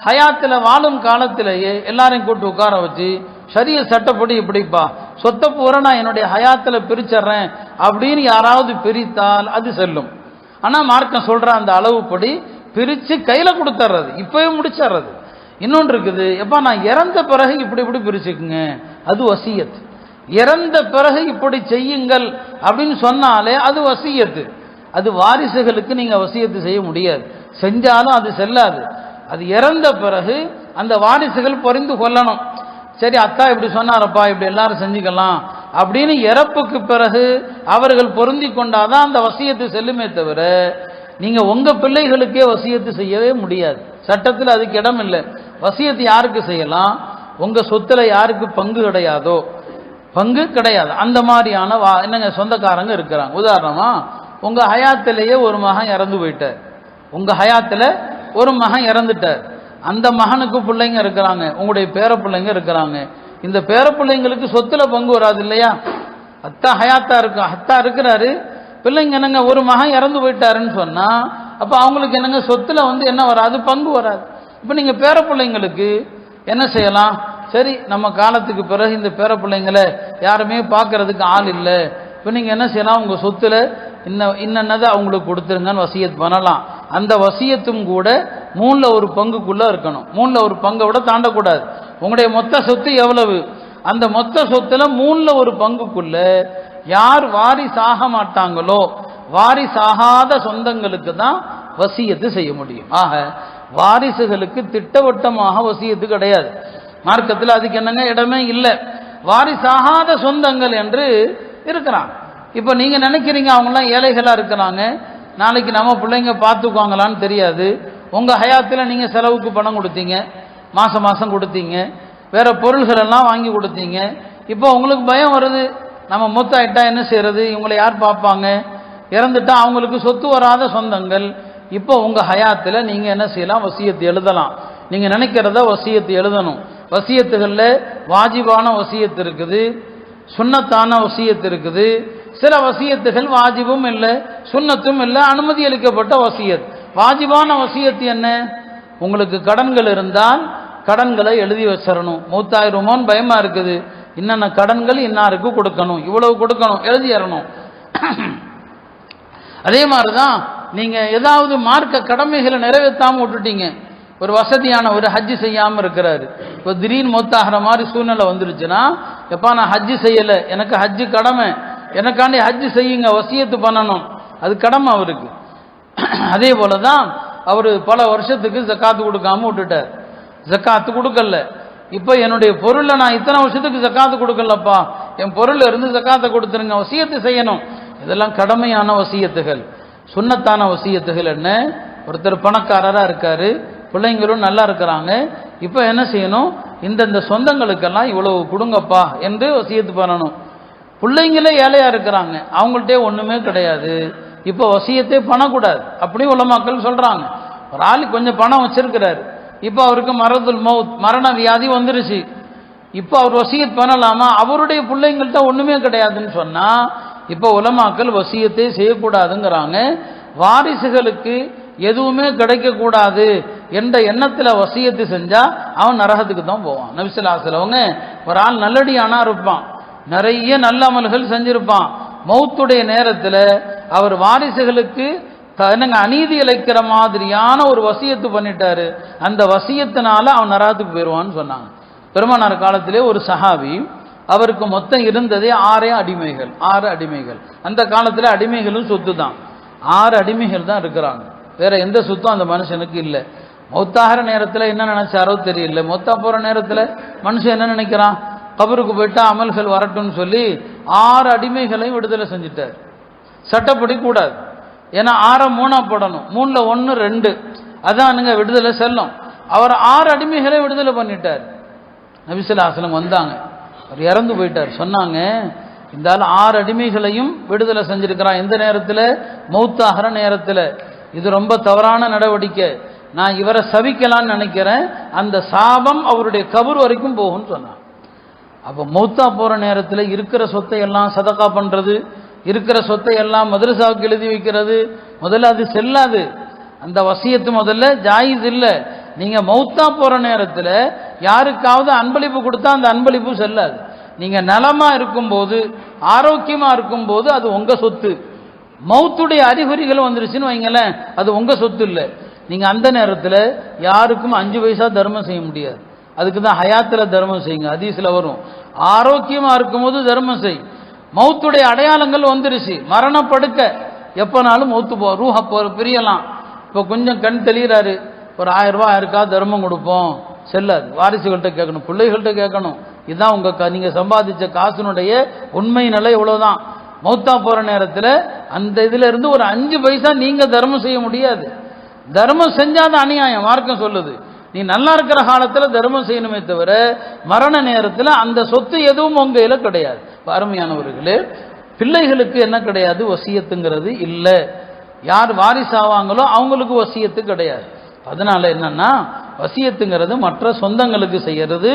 ஹயாத்துல வாழும் காலத்திலேயே எல்லாரையும் கூட்டு உட்கார வச்சு ஷரிய சட்டப்படி இப்படிப்பா சொத்தை பூரா நான் என்னுடைய ஹயாத்துல பிரிச்சிடறேன் அப்படின்னு யாராவது பிரித்தால் அது செல்லும். ஆனா மார்க்கம் சொல்ற அந்த அளவுப்படி பிரிச்சு கையில கொடுத்துட்றது, இப்பவே முடிச்சிடுறது. இன்னொன்று இருக்குது, எப்பா நான் இறந்த பிறகு இப்படி பிரிச்சுக்குங்க, அது வசியத். இறந்த பிறகு இப்படி செய்யுங்கள் அப்படின்னு சொன்னாலே அது வசியத்து. அது வாரிசுகளுக்கு நீங்க வசியத்து செய்ய முடியாது, செஞ்சாலும் அது செல்லாது. அது இறந்த பிறகு அந்த வாரிசுகள் புரிந்து கொள்ளணும். சரி, அத்தா இப்படி சொன்னாரப்பா, இப்படி எல்லாரும் செஞ்சுக்கலாம் அப்படின்னு இறப்புக்கு பிறகு அவர்கள் பொருந்தி கொண்டாதான் அந்த வசியத்து செல்லுமே தவிர நீங்க உங்க பிள்ளைகளுக்கே வசியத்து செய்யவே முடியாது. சட்டத்தில் அதுக்கு இடம் இல்லை. வசியத்து யாருக்கு செய்யலாம்? உங்க சொத்துல யாருக்கு பங்கு கிடையாது அந்த மாதிரியான என்னங்க சொந்தக்காரங்க இருக்கிறாங்க. உதாரணமா உங்க ஹயாத்திலேயே ஒரு மகன் இறந்து போயிட்டார், உங்க ஹயாத்துல ஒரு மகன் இறந்துட்டார், அந்த மகனுக்கு பிள்ளைங்க இருக்கிறாங்க, உங்களுடைய பேர பிள்ளைங்க இருக்கிறாங்க. இந்த பேர பிள்ளைங்களுக்கு சொத்துல பங்கு வராது இல்லையா? அத்தா இருக்கிறாரு, பிள்ளைங்க என்னங்க ஒரு மகன் இறந்து போயிட்டாருன்னு சொன்னா அப்ப அவங்களுக்கு என்னங்க சொத்துல என்ன வராது? பங்கு வராது. இப்ப நீங்க பேர பிள்ளைங்களுக்கு என்ன செய்யலாம்? சரி, நம்ம காலத்துக்கு பிறகு இந்த பேர பிள்ளைங்களை யாருமே பார்க்கறதுக்கு ஆள் இல்லை, இப்போ நீங்க என்ன செய்யலாம்? உங்க சொத்துல இன்னதை அவங்களுக்கு கொடுத்துருங்கன்னு வசியத் பண்ணலாம். அந்த வசியத்தும் கூட 3ல் 1 பங்குக்குள்ள இருக்கணும். 3ல் 1 பங்கை விட தாண்டக்கூடாது. உங்களுடைய மொத்த சொத்து எவ்வளவு? அந்த மொத்த சொத்துல 3ல் 1 பங்குக்குள்ள யார் வாரிசாக மாட்டாங்களோ வாரிசாகாத சொந்தங்களுக்கு தான் வசியத்து செய்ய முடியும். ஆக வாரிசுகளுக்கு திட்டவட்டமாக வசியத்து கிடையாது. மார்க்கத்தில் அதுக்கு என்னங்க இடமே இல்லை. வாரிசாகாத சொந்தங்கள் என்று இருக்கிறான். இப்போ நீங்க நினைக்கிறீங்க அவங்களாம் ஏழைகளா இருக்கிறாங்க, நாளைக்கு நம்ம பிள்ளைங்க பார்த்துக்குவாங்களான்னு தெரியாது. உங்க ஹயாத்தில் நீங்க செலவுக்கு பணம் கொடுத்தீங்க, மாசம் கொடுத்தீங்க, வேற பொருள்கள் எல்லாம் வாங்கி கொடுத்தீங்க. இப்போ உங்களுக்கு பயம் வருது, நம்ம மூத்த ஆயிட்டா என்ன செய்யறது? இவங்களை யார் பார்ப்பாங்க? இறந்துட்டா அவங்களுக்கு சொத்து வராத சொந்தங்கள். இப்போ உங்க ஹயாத்தில் நீங்க என்ன செய்யலாம்? வசியத்து எழுதலாம். நீங்க நினைக்கிறத வசியத்து எழுதணும். வசியத்துகளில் வாஜிபான வசியத்து இருக்குது, சுன்னத்தான வசியத்து இருக்குது, சில வசியத்துகள் வாஜிபும் இல்லை, சுன்னத்தும் இல்லை, அனுமதி அளிக்கப்பட்ட வசியத். வாஜிபான வசியத்து என்ன? உங்களுக்கு கடன்கள் இருந்தால் கடன்களை எழுதி வச்சிடணும். மூத்தாயிரமோன்னு பயமா இருக்குது, இன்னென்ன கடன்கள் இன்னாருக்கு கொடுக்கணும், இவ்வளவு கொடுக்கணும், எழுதிடணும். அதே மாதிரிதான் நீங்க ஏதாவது மார்க்க கடமைகளை நிறைவேற்றாம விட்டுட்டீங்க. ஒரு வசதியான ஒரு ஹஜ்ஜு செய்யாம இருக்கிறாரு, இப்போ திடீர்னு மொத்தாகிற மாதிரி சூழ்நிலை வந்துருச்சுன்னா, எப்பா நான் ஹஜ்ஜு செய்யலை, எனக்கு ஹஜ்ஜு கடமை, எனக்காண்டி ஹஜ்ஜு செய்யுங்க, வசியத்து பண்ணணும், அது கடமை அவருக்கு. அதே போலதான் அவர் பல வருஷத்துக்கு ஜக்காத்து கொடுக்காம விட்டுட்டார். ஜக்காத்து கொடுக்கல, இப்போ என்னுடைய பொருளை நான் இத்தனை வருஷத்துக்கு ஜக்காத்து கொடுக்கலப்பா, என் பொருள் இருந்து ஜக்காத்தை கொடுத்துருங்க, வசியத்து செய்யணும். இதெல்லாம் கடமையான வசியத்துகள். சுன்னத்தான வசியத்துகள் என்ன? ஒருத்தர் பணக்காரராக இருக்காரு, பிள்ளைங்களும் நல்லா இருக்கிறாங்க, இப்போ என்ன செய்யணும்? இந்த சொந்தங்களுக்கெல்லாம் இவ்வளவு கொடுங்கப்பா என்று வசியத்து பண்ணணும். பிள்ளைங்களே ஏழையா இருக்கிறாங்க, அவங்கள்ட்டே ஒண்ணுமே கிடையாது, இப்போ வசியத்தே பண்ணக்கூடாது அப்படி உலமாக்கள் சொல்றாங்க. ஒரு ஆள் கொஞ்சம் பணம் வச்சிருக்கிறாரு, இப்போ அவருக்கு மரதுல் மவுத், மரண வியாதி வந்துருச்சு, இப்போ அவர் வசியத் பண்ணலாமா? அவருடைய பிள்ளைங்கள்ட்ட ஒண்ணுமே கிடையாதுன்னு சொன்னா இப்போ உலமாக்கள் வசியத்தை செய்யக்கூடாதுங்கிறாங்க. வாரிசுகளுக்கு எதுவுமே கிடைக்கக்கூடாது என்ற எண்ணத்தில் வசியத்து செஞ்சா அவன் நரகத்துக்கு தான் போவான். நபி ஸல்லல்லாஹு அலைஹி வஸல்லம் ஒரு ஆள் நல்லடியானா இருப்பான், நிறைய நல்ல அமல்கள் செஞ்சிருப்பான், மௌத்துடைய நேரத்தில் அவர் வாரிசுகளுக்கு அநீதி இழைக்கிற மாதிரியான ஒரு வசியத்து பண்ணிட்டாரு, அந்த வசியத்தினால அவன் நரகத்துக்கு போயிடுவான்னு சொன்னாங்க. பெருமானார் காலத்திலே ஒரு சஹாபி, அவருக்கு மொத்தம் இருந்ததே 6 அடிமைகள். 6 அடிமைகள். அந்த காலத்தில் அடிமைகளும் சொத்து தான், 6 அடிமைகள் தான் இருக்கிறாங்க, வேற எந்த சொத்தும் அந்த மனுஷனுக்கு இல்லை. மௌத்தாகிற நேரத்தில் என்ன நினைச்சாரோ தெரியல, மௌத்தா போற நேரத்தில் மனுஷன் என்ன நினைக்கிறான், கபருக்கு போயிட்டா அமல்கள் வரட்டும்னு சொல்லி 6 அடிமைகளையும் விடுதலை செஞ்சுட்டார். சட்டப்படி கூடாது, ஏன்னா 6 3 போடணும், 3ல் 1 2 அதானுங்க விடுதலை செல்லும். அவர் 6 அடிமைகளை விடுதலை பண்ணிட்டார். நபி ஸல்லல்லாஹு அலைஹி வஸல்லம் வந்தாங்க, அவர் இறந்து போயிட்டார். சொன்னாங்க, இந்த ஆள் 6 அடிமைகளையும் விடுதலை செஞ்சிருக்கிறான், எந்த நேரத்தில்? மௌத்தாகிற நேரத்தில். இது ரொம்ப தவறான நடவடிக்கை, நான் இவரை சபிக்கலான்னு நினைக்கிறேன், அந்த சாபம் அவருடைய கபர் வரைக்கும் போகும்னு சொன்னான். அப்போ மௌத்தா போற நேரத்தில் இருக்கிற சொத்தை எல்லாம் சதகா பண்றது, இருக்கிற சொத்தை எல்லாம் மதரசாவுக்கு எழுதி வைக்கிறது, முதல்ல அது செல்லாது. அந்த வசியத்து முதல்ல ஜாயிஸ் இல்லை. நீங்க மௌத்தா போற நேரத்தில் யாருக்காவது அன்பளிப்பு கொடுத்தா அந்த அன்பளிப்பு செல்லாது. நீங்க நலமா இருக்கும்போது, ஆரோக்கியமா இருக்கும்போது அது உங்க சொத்து. மௌத்துடைய அறிகுறிகள் வந்துருச்சுன்னு வைங்களேன், அது உங்க சொத்து இல்லை. நீங்க அந்த நேரத்தில் யாருக்கும் 5 பைசா தர்மம் செய்ய முடியாது. அதுக்கு தான் ஹயாத்தில் தர்மம் செய்யுங்க, ஹதீஸ்ல வரும். ஆரோக்கியமா இருக்கும்போது தர்மம் செய். மௌத்துடைய அடையாளங்கள் வந்துருச்சு, மரணப்படுக்க, எப்பனாலும் மௌத்து ரூஹ பிரியலாம். இப்போ கொஞ்சம் கண் தெளிகிறாரு, ஒரு 1000 ரூபாய் யாருக்காவது தர்மம் கொடுப்போம், செல்லாது. வாரிசுகள்கிட்ட கேட்கணும், பிள்ளைகள்கிட்ட கேட்கணும். இதுதான் நீங்க சம்பாதிச்ச காசுனுடைய உண்மை நிலை இவ்வளவுதான். மௌத்தா போற நேரத்தில் அந்த இதுல இருந்து ஒரு 5 பைசா நீங்க தர்மம் செய்ய முடியாது. தர்மம் செஞ்சாத அநியாயம் மார்க்கம் சொல்லுது. நீ நல்லா இருக்கிற காலத்தில் தர்மம் செய்யணுமே தவிர மரண நேரத்தில் அந்த சொத்து எதுவும் உங்க கையில கிடையாது. அருமையானவர்களே, பிள்ளைகளுக்கு என்ன கிடையாது? வசியத்துங்கிறது இல்லை. யார் வாரிசாவாங்களோ அவங்களுக்கு வசியத்து கிடையாது. அதனால என்னன்னா, வசியத்துங்கிறது மற்ற சொந்தங்களுக்கு செய்யறது,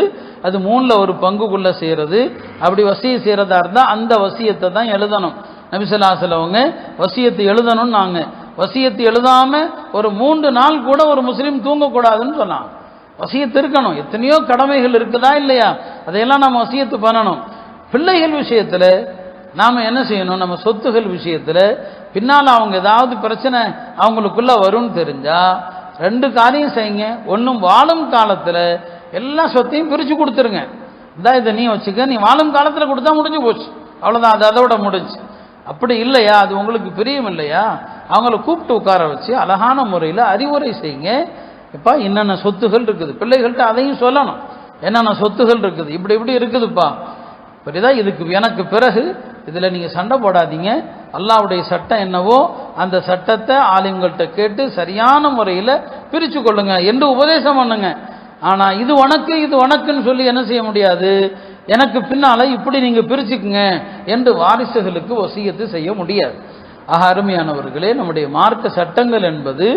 அது 3ல் 1 பங்குக்குள்ள செய்யறது. அப்படி வசிய செய்யறதா இருந்தால் அந்த வசியத்தை தான் எழுதணும். நபி ஸல்லல்லாஹு அலைஹி வஸல்லம் வசியத்து எழுதணும். நாங்க வசியத்து எழுதாம ஒரு 3 நாள் கூட ஒரு முஸ்லீம் தூங்கக்கூடாதுன்னு சொன்னாங்க. வசியத்து இருக்கணும். எத்தனையோ கடமைகள் இருக்குதா இல்லையா, அதையெல்லாம் நம்ம வசியத்து பண்ணணும். பிள்ளைகள் விஷயத்துல நாம என்ன செய்யணும்? நம்ம சொத்துகள் விஷயத்துல பின்னால அவங்க ஏதாவது பிரச்சனை அவங்களுக்குள்ள வரும்னு தெரிஞ்சா 2 காரியம் செய்யுங்க. ஒன்றும் வாழும் காலத்துல எல்லா சொத்தையும் பிரிச்சு கொடுத்துருங்க. இதான் இதை நீ வச்சுக்க, நீ வாழும் காலத்துல கொடுத்தா முடிஞ்சு போச்சு, அவ்வளவுதான், அது அதோட முடிஞ்சு. அப்படி இல்லையா, அது உங்களுக்கு பிரியம் இல்லையா, அவங்கள கூப்பிட்டு உட்கார வச்சு அழகான முறையில் அறிவுரை செய்யுங்க. இப்பா என்னென்ன சொத்துகள் இருக்குது, பிள்ளைகள்கிட்ட அதையும் சொல்லணும், என்னென்ன சொத்துகள் இருக்குது, இப்படி இப்படி இருக்குதுப்பா, இப்படிதான், இதுக்கு எனக்கு பிறகு இதில் நீங்கள் சண்டை போடாதீங்க, அல்லாஹ்வுடைய சட்டம் என்னவோ அந்த சட்டத்தை ஆலிம்கள்கிட்ட கேட்டு சரியான முறையில் பிரித்து கொள்ளுங்க என்று உபதேசம் பண்ணுங்க. ஆனால் இது உனக்கு இது உனக்குன்னு சொல்லி என்ன செய்ய முடியாது, எனக்கு பின்னால இப்படி நீங்க பிரிச்சுக்குங்க என்று வாரிசுகளுக்கு வசியத்து செய்ய முடியாது. ஆக அருமையானவர்களே, நம்முடைய மார்க்க சட்டங்கள் என்பது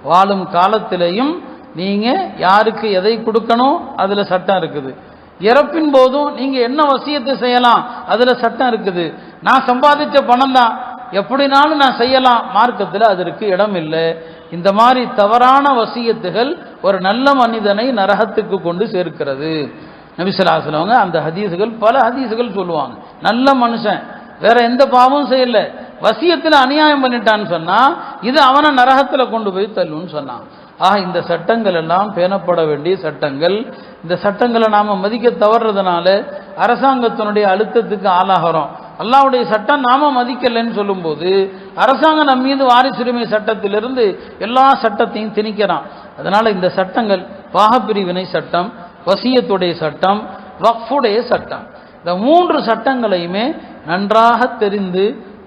வாழும் காலத்திலையும் நீங்க யாருக்கு எதை கொடுக்கணும் அதுல சட்டம் இருக்குது, இறப்பின் போதும் நீங்க என்ன வசியத்தை செய்யலாம் அதுல சட்டம் இருக்குது. நான் சம்பாதிச்ச பணம் தான், எப்படினாலும் நான் செய்யலாம், மார்க்கத்தில் அதற்கு இடம் இல்லை. இந்த மாதிரி தவறான வசியத்துகள் ஒரு நல்ல மனிதனை நரகத்துக்கு கொண்டு சேர்க்கிறது. நபி ஸல்லல்லாஹு அலைஹி வஸல்லம் அந்த ஹதீஸுகள், பல ஹதீஸுகள் சொல்லுவாங்க. நல்ல மனுஷன் வேற எந்த பாவமும் செய்யல, வசியத்தில் அநியாயம் பண்ணிட்டான்னு சொன்னா இது அவனை நரகத்தில் கொண்டு போய் தள்ளுன்னு சொன்னான். ஆக இந்த சட்டங்கள் எல்லாம் பேணப்பட வேண்டிய சட்டங்கள். இந்த சட்டங்களை நாம் மதிக்க தவறுறதுனால அரசாங்கத்தினுடைய அழுத்தத்துக்கு ஆளாகிறோம். அல்லாஹ்வுடைய சட்டம் நாம மதிக்கலைன்னு சொல்லும்போது அரசாங்கம் நம் மீது வாரிசுரிமை சட்டத்திலிருந்து எல்லா சட்டத்தையும் திணிக்கிறான். அதனால இந்த சட்டங்கள், பாகப்பிரிவினை சட்டம், வசியத்துடைய சட்டம், வக்ஃபுடைய சட்டம், இந்த 3 சட்டங்களையுமே நன்றாக தெரிந்து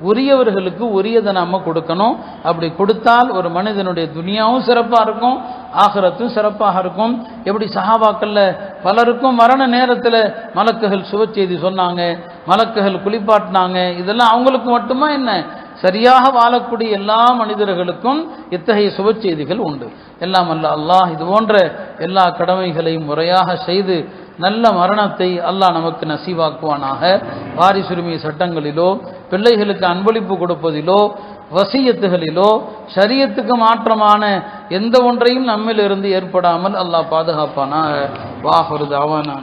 உரியவர்களுக்கு உரியதை நாம கொடுக்கணும். அப்படி கொடுத்தால் ஒரு மனிதனுடைய துனியாவும் சிறப்பாக இருக்கும், ஆகிரத்தும் சிறப்பாக இருக்கும். எப்படி சஹாபாக்கள்ல பலருக்கும் மரண நேரத்தில் மலக்குகள் சுப செய்தி சொன்னாங்க, மலக்குகள் குளிப்பாட்டினாங்க. இதெல்லாம் அவங்களுக்கு மட்டுமா என்ன, சரியாக வாழக்கூடிய எல்லா மனிதர்களுக்கும் இத்தகைய சுப செய்திகள் உண்டு. எல்லாம் அல்ல அல்லாஹ் இது போன்ற எல்லா கடமைகளையும் முறையாக செய்து நல்ல மரணத்தை அல்லாஹ் நமக்கு நசீவாக்குவானாக. வாரிசுரிமை சட்டங்களிலோ, பிள்ளைகளுக்கு அன்பளிப்பு கொடுப்பதிலோ, வசியத்துகளிலோ, ஷரியத்துக்கு மாற்றமான எந்த ஒன்றையும் நம்மிலிருந்து ஏற்படாமல் அல்லாஹ் பாதுகாப்பானாக. வாஹிரு தஅவானா